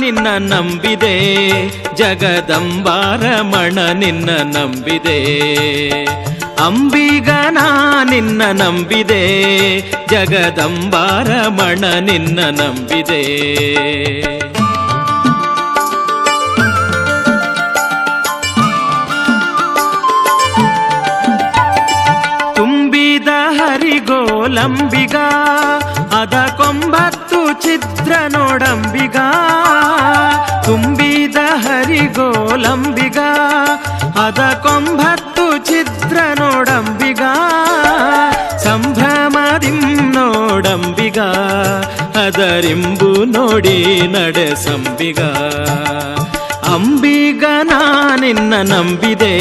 ನಿನ್ನ ನಂಬಿದೆ ಜಗದಂಬಾರಮಣ ನಿನ್ನ ನಂಬಿದೆ ಅಂಬಿಗನ ನಿನ್ನ ನಂಬಿದೆ ಜಗದಂಬಾರಮಣ ನಿನ್ನ ನಂಬಿದೆ ತುಂಬಿದ ಹರಿಗೋಲಂಬಿಗ ಅದ ಕೊಂಬತ್ತು ಚಿತ್ರ ನೋಡಂಬಿಗ ತುಂಬಿದ ಹರಿಗೋಲಂಬಿಗ ಅದ ಕೊಂಬತ್ತು ಚಿತ್ರ ನೋಡಂಬಿಗ ಸಂಭ್ರಮದಿಂ ನೋಡಂಬಿಗ ಅದರಿಂಬು ನೋಡಿ ನಡೆಸಂಬಿಗ ಅಂಬಿಗನ ನಿನ್ನ ನಂಬಿದೆ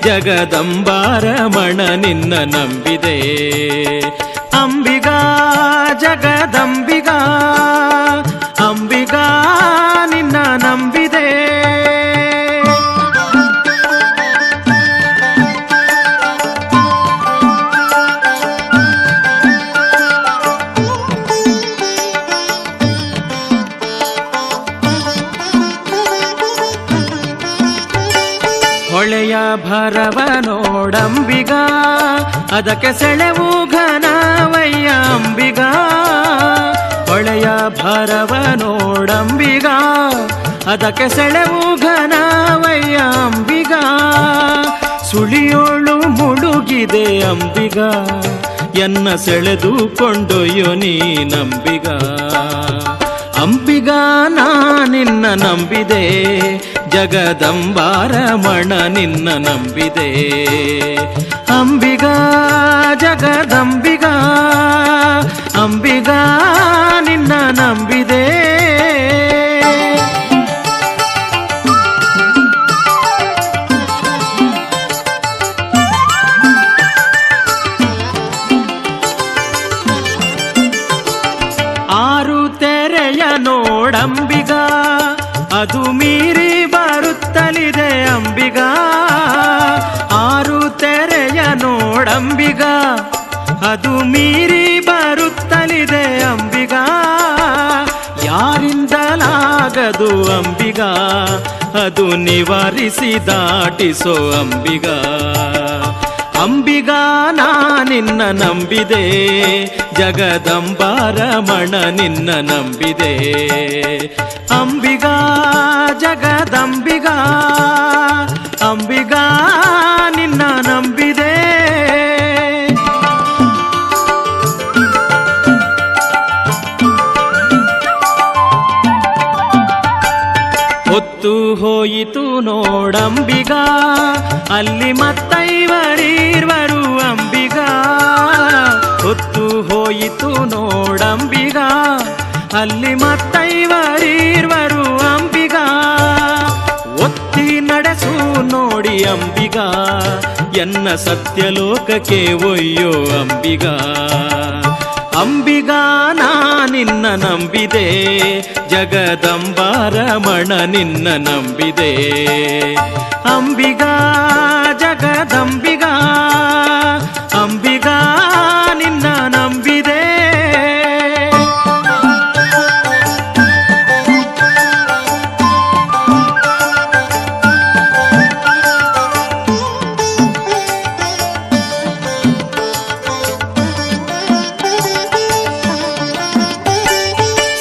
ಜಗದಂಬಾರಮಣ ನಿನ್ನ ನಂಬಿದೆ ಅಂಬಿಗ ಜಗದಂಬಿಗ ಅಂಬಿಗ ನಿನ್ನ ನಂಬಿದೆ ಹೊಳೆಯ ಭರವ ನೋಡಂಬಿಗ ಅದಕ್ಕೆ ಸೆಳೆವು ಘನವಯ್ಯ ಅಂಬಿಗ ಹೊಳೆಯ ಭರವ ನೋಡಂಬಿಗ ಅದಕ್ಕೆ ಸೆಳೆವು ಘನವಯ್ಯ ಅಂಬಿಗ ಸುಳಿಯೋಳು ಮುಳುಗಿದೆ ಅಂಬಿಗ ಎನ್ನ ಸೆಳೆದು ಕೊಂಡೊಯ್ಯೋ ನೀನಂಬಿಗ ಅಂಬಿಗ ನಾ ನಿನ್ನ ನಂಬಿದೆ ಜಗದಂಬಾರಮಣ ನಿನ್ನ ನಂಬಿದೆ ಅಂಬಿಗ ಜಗದಂಬಿಗ ಅಂಬಿಗ ನಿನ್ನ ನಂಬಿದೆ ಆರು ತೆರೆಯ ನೋಡಂಬಿಗ ಅದು ಮೀರಿ ಬರುತ್ತಲಿದೆ ಅಂಬಿಗ ಆರು ತೆರೆಯ ನೋಡಂಬಿಗ ಅದು ಮೀರಿ ಬರುತ್ತಲಿದೆ ಅಂಬಿಗ ಯಾರಿಂದಲಾಗದು ಅಂಬಿಗ ಅದು ನಿವಾರಿಸಿ ದಾಟಿಸೋ ಅಂಬಿಗ ಅಂಬಿಗ ನಾ ನಿನ್ನ ನಂಬಿದೆ ಜಗದಂಬಾರಮಣ ನಿನ್ನ ನಂಬಿದೆ ಅಂಬಿಗ ಜಗದಂಬಿಗ ಅಂಬಿಗ ನಿನ್ನ ನಂಬಿದೆ ಹೊತ್ತು ಹೋಯಿತು ನೋಡಂಬಿಗ ಅಲ್ಲಿ ಮತ್ತೈವರೀರ್ವರು ಅಂಬಿಗ ಹೊತ್ತು ಹೋಯಿತು ನೋಡಂಬಿಗ ಅಲ್ಲಿ ಮತ್ತೈವರೀರ್ವರು ಅಂಬಿಗ ಒತ್ತಿ ನಡೆಸು ನೋಡಿ ಅಂಬಿಗ ಎನ್ನ ಸತ್ಯಲೋಕಕ್ಕೆ ಒಯ್ಯೋ ಅಂಬಿಗ ಅಂಬಿಗ ನಾ ನಿನ್ನ ನಂಬಿದೆ ಜಗದಂಬಾರಮಣ ನಿನ್ನ ನಂಬಿದೆ ಅಂಬಿಗ ಜಗದಂಬಿಗ ಅಂಬಿಗ ನಿನ್ನ ನಂಬಿದೆ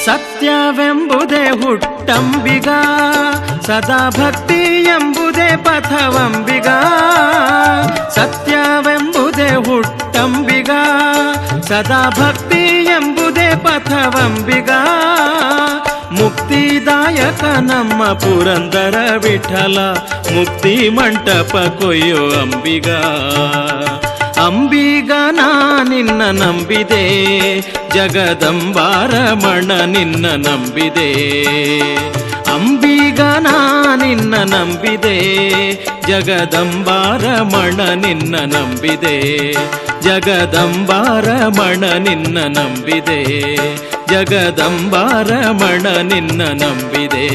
ಸತ್ಯವೆಂಬುದೇ ಹುಟ್ಟಂಬಿಗ ಸದಾ ಭಕ್ತಿ ಎಂಬುದೇ ಪಥವಂಬಿಗ ಸತ್ಯವೆಂಬುದೇ ಹುಟ್ಟಂಬಿಗ ಸದಾ ಭಕ್ತಿ ಎಂಬುದೇ ಪಥವಂಬಿಗ ಮುಕ್ತಿದಾಯಕ ನಮ್ಮ ಪುರಂದರ ವಿಠಲ ಮುಕ್ತಿ ಮಂಟಪ ಕೊಯ್ಯೋ ಅಂಬಿಗ ಅಂಬಿಗ ನಾ ನಿನ್ನ ನಂಬಿದೆ ಜಗದಂಬಾರಮಣ ನಿನ್ನ ನಂಬಿದೆ ಅಂಬಿಗ ನಾ ನಿನ್ನ ನಂಬಿದೆ ಜಗದಂಬಾರಮಣ ನಿನ್ನ ನಂಬಿದೆ ಜಗದಂಬಾರಮಣ ನಿನ್ನ ನಂಬಿದೆ ಜಗದಂಬಾರಮಣ ನಿನ್ನ ನಂಬಿದೆ